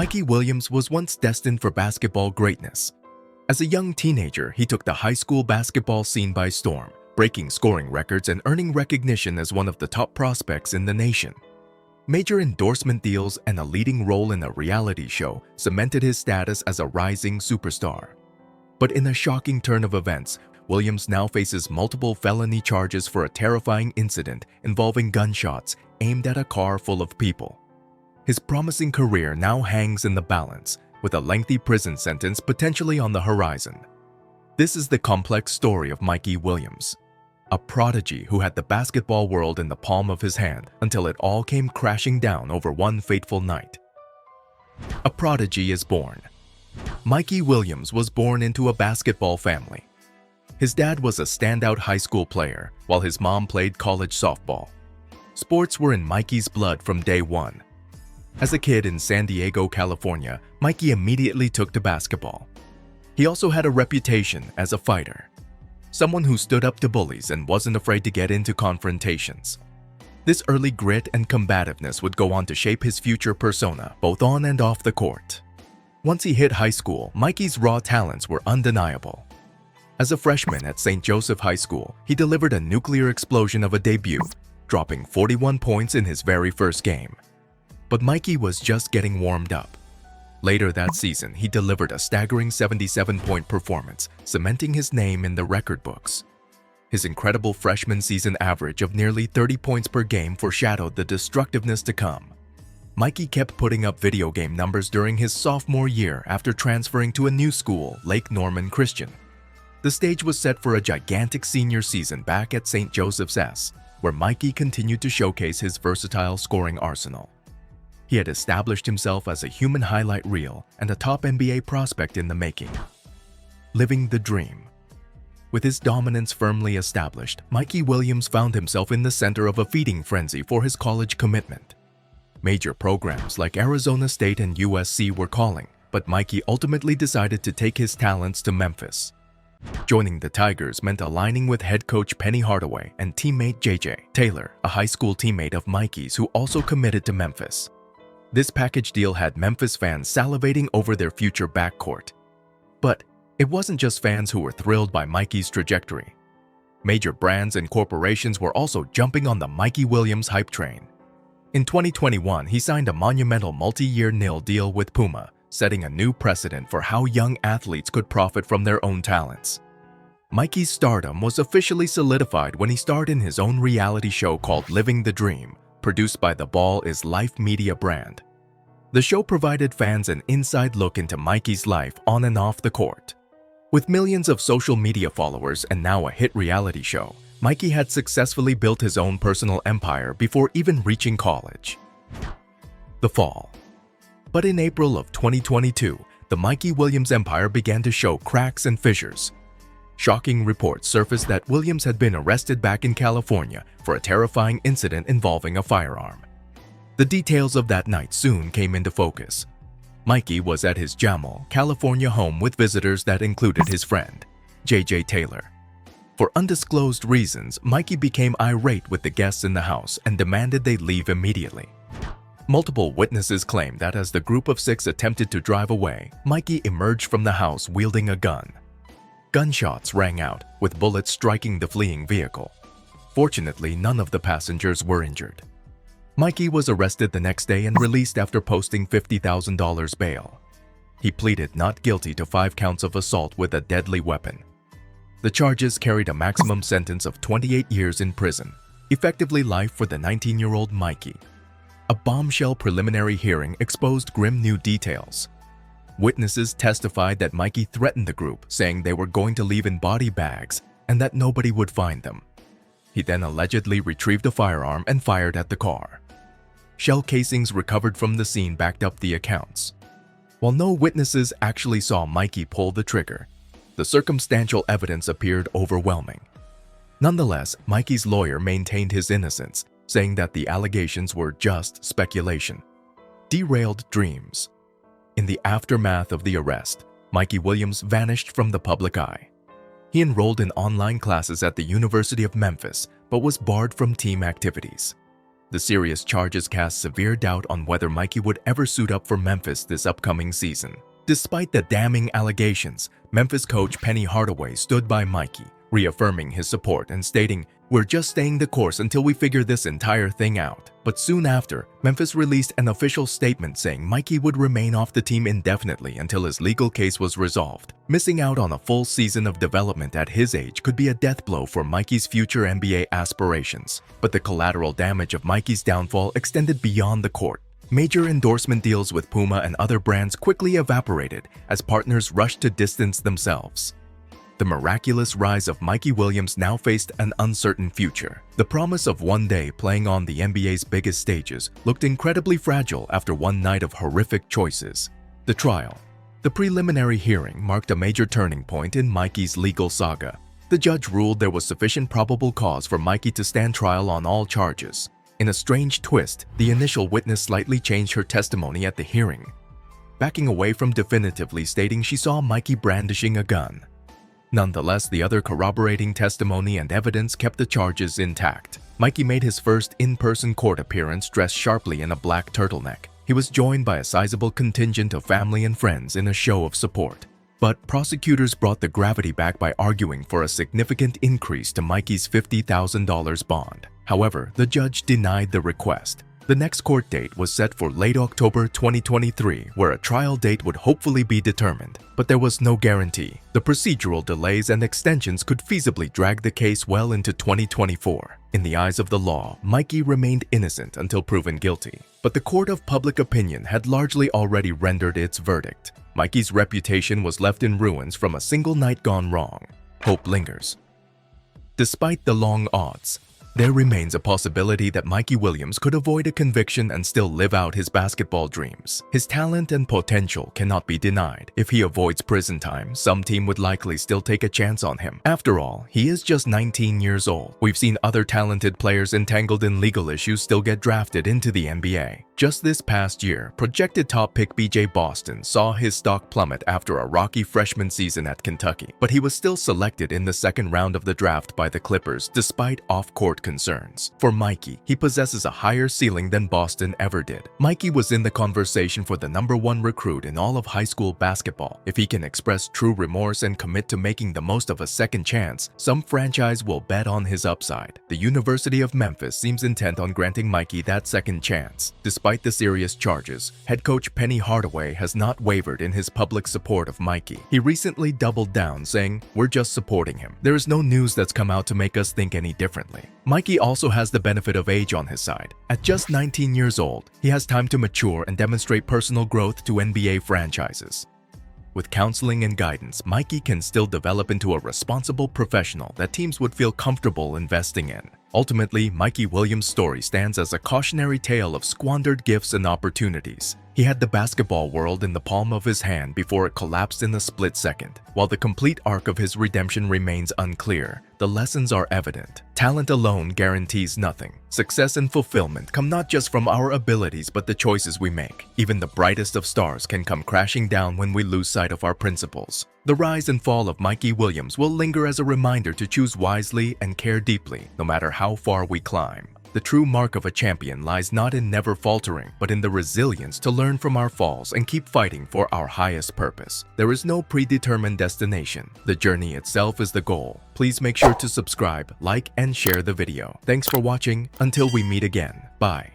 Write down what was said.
Mikey Williams was once destined for basketball greatness. As a young teenager, he took the high school basketball scene by storm, breaking scoring records and earning recognition as one of the top prospects in the nation. Major endorsement deals and a leading role in a reality show cemented his status as a rising superstar. But in a shocking turn of events, Williams now faces multiple felony charges for a terrifying incident involving gunshots aimed at a car full of people. His promising career now hangs in the balance, with a lengthy prison sentence potentially on the horizon. This is the complex story of Mikey Williams, a prodigy who had the basketball world in the palm of his hand until it all came crashing down over one fateful night. A prodigy is born. Mikey Williams was born into a basketball family. His dad was a standout high school player, while his mom played college softball. Sports were in Mikey's blood from day one. As a kid in San Diego, California, Mikey immediately took to basketball. He also had a reputation as a fighter, someone who stood up to bullies and wasn't afraid to get into confrontations. This early grit and combativeness would go on to shape his future persona, both on and off the court. Once he hit high school, Mikey's raw talents were undeniable. As a freshman at St. Joseph High School, he delivered a nuclear explosion of a debut, dropping 41 points in his very first game. But Mikey was just getting warmed up. Later that season, he delivered a staggering 77-point performance, cementing his name in the record books. His incredible freshman season average of nearly 30 points per game foreshadowed the destructiveness to come. Mikey kept putting up video game numbers during his sophomore year after transferring to a new school, Lake Norman Christian. The stage was set for a gigantic senior season back at St. Joseph's S, where Mikey continued to showcase his versatile scoring arsenal. He had established himself as a human highlight reel and a top NBA prospect in the making. Living the dream. With his dominance firmly established, Mikey Williams found himself in the center of a feeding frenzy for his college commitment. Major programs like Arizona State and USC were calling, but Mikey ultimately decided to take his talents to Memphis. Joining the Tigers meant aligning with head coach Penny Hardaway and teammate JJ Taylor, a high school teammate of Mikey's who also committed to Memphis. This package deal had Memphis fans salivating over their future backcourt. But it wasn't just fans who were thrilled by Mikey's trajectory. Major brands and corporations were also jumping on the Mikey Williams hype train. In 2021, he signed a monumental multi-year NIL deal with Puma, setting a new precedent for how young athletes could profit from their own talents. Mikey's stardom was officially solidified when he starred in his own reality show called Living the Dream, produced by the Ball is Life media brand. The show provided fans an inside look into Mikey's life on and off the court. With millions of social media followers and now a hit reality show, Mikey had successfully built his own personal empire before even reaching college. The fall. But in April of 2022, the Mikey Williams empire began to show cracks and fissures. Shocking reports surfaced that Williams had been arrested back in California for a terrifying incident involving a firearm. The details of that night soon came into focus. Mikey was at his Jamal, California home with visitors that included his friend, JJ Taylor. For undisclosed reasons, Mikey became irate with the guests in the house and demanded they leave immediately. Multiple witnesses claimed that as the group of 6 attempted to drive away, Mikey emerged from the house wielding a gun. Gunshots rang out, with bullets striking the fleeing vehicle. Fortunately, none of the passengers were injured. Mikey was arrested the next day and released after posting $50,000 bail. He pleaded not guilty to 5 counts of assault with a deadly weapon. The charges carried a maximum sentence of 28 years in prison, effectively life for the 19-year-old Mikey. A bombshell preliminary hearing exposed grim new details. Witnesses testified that Mikey threatened the group, saying they were going to leave in body bags and that nobody would find them. He then allegedly retrieved a firearm and fired at the car. Shell casings recovered from the scene backed up the accounts. While no witnesses actually saw Mikey pull the trigger, the circumstantial evidence appeared overwhelming. Nonetheless, Mikey's lawyer maintained his innocence, saying that the allegations were just speculation. Derailed dreams. In the aftermath of the arrest, Mikey Williams vanished from the public eye. He enrolled in online classes at the University of Memphis, but was barred from team activities. The serious charges cast severe doubt on whether Mikey would ever suit up for Memphis this upcoming season. Despite the damning allegations, Memphis coach Penny Hardaway stood by Mikey, reaffirming his support and stating, "We're just staying the course until we figure this entire thing out." But soon after, Memphis released an official statement saying Mikey would remain off the team indefinitely until his legal case was resolved. Missing out on a full season of development at his age could be a death blow for Mikey's future NBA aspirations. But the collateral damage of Mikey's downfall extended beyond the court. Major endorsement deals with Puma and other brands quickly evaporated as partners rushed to distance themselves. The miraculous rise of Mikey Williams now faced an uncertain future. The promise of one day playing on the NBA's biggest stages looked incredibly fragile after one night of horrific choices. The trial. The preliminary hearing marked a major turning point in Mikey's legal saga. The judge ruled there was sufficient probable cause for Mikey to stand trial on all charges. In a strange twist, the initial witness slightly changed her testimony at the hearing, backing away from definitively stating she saw Mikey brandishing a gun. Nonetheless, the other corroborating testimony and evidence kept the charges intact. Mikey made his first in-person court appearance dressed sharply in a black turtleneck. He was joined by a sizable contingent of family and friends in a show of support. But prosecutors brought the gravity back by arguing for a significant increase to Mikey's $50,000 bond. However, the judge denied the request. The next court date was set for late October 2023, where a trial date would hopefully be determined. But there was no guarantee. The procedural delays and extensions could feasibly drag the case well into 2024. In the eyes of the law, Mikey remained innocent until proven guilty. But the court of public opinion had largely already rendered its verdict. Mikey's reputation was left in ruins from a single night gone wrong. Hope lingers. Despite the long odds, there remains a possibility that Mikey Williams could avoid a conviction and still live out his basketball dreams. His talent and potential cannot be denied. If he avoids prison time, some team would likely still take a chance on him. After all, he is just 19 years old. We've seen other talented players entangled in legal issues still get drafted into the NBA. Just this past year, projected top pick BJ Boston saw his stock plummet after a rocky freshman season at Kentucky, but he was still selected in the second round of the draft by the Clippers despite off-court concerns. For Mikey, he possesses a higher ceiling than Boston ever did. Mikey was in the conversation for the #1 recruit in all of high school basketball. If he can express true remorse and commit to making the most of a second chance, some franchise will bet on his upside. The University of Memphis seems intent on granting Mikey that second chance. Despite the serious charges, head coach Penny Hardaway has not wavered in his public support of Mikey. He recently doubled down, saying, "We're just supporting him. There is no news that's come out to make us think any differently." Mikey also has the benefit of age on his side. At just 19 years old, he has time to mature and demonstrate personal growth to NBA franchises. With counseling and guidance, Mikey can still develop into a responsible professional that teams would feel comfortable investing in. Ultimately, Mikey Williams' story stands as a cautionary tale of squandered gifts and opportunities. He had the basketball world in the palm of his hand before it collapsed in a split second. While the complete arc of his redemption remains unclear, the lessons are evident. Talent alone guarantees nothing. Success and fulfillment come not just from our abilities but the choices we make. Even the brightest of stars can come crashing down when we lose sight of our principles. The rise and fall of Mikey Williams will linger as a reminder to choose wisely and care deeply, no matter how far we climb. The true mark of a champion lies not in never faltering, but in the resilience to learn from our falls and keep fighting for our highest purpose. There is no predetermined destination. The journey itself is the goal. Please make sure to subscribe, like, and share the video. Thanks for watching. Until we meet again. Bye.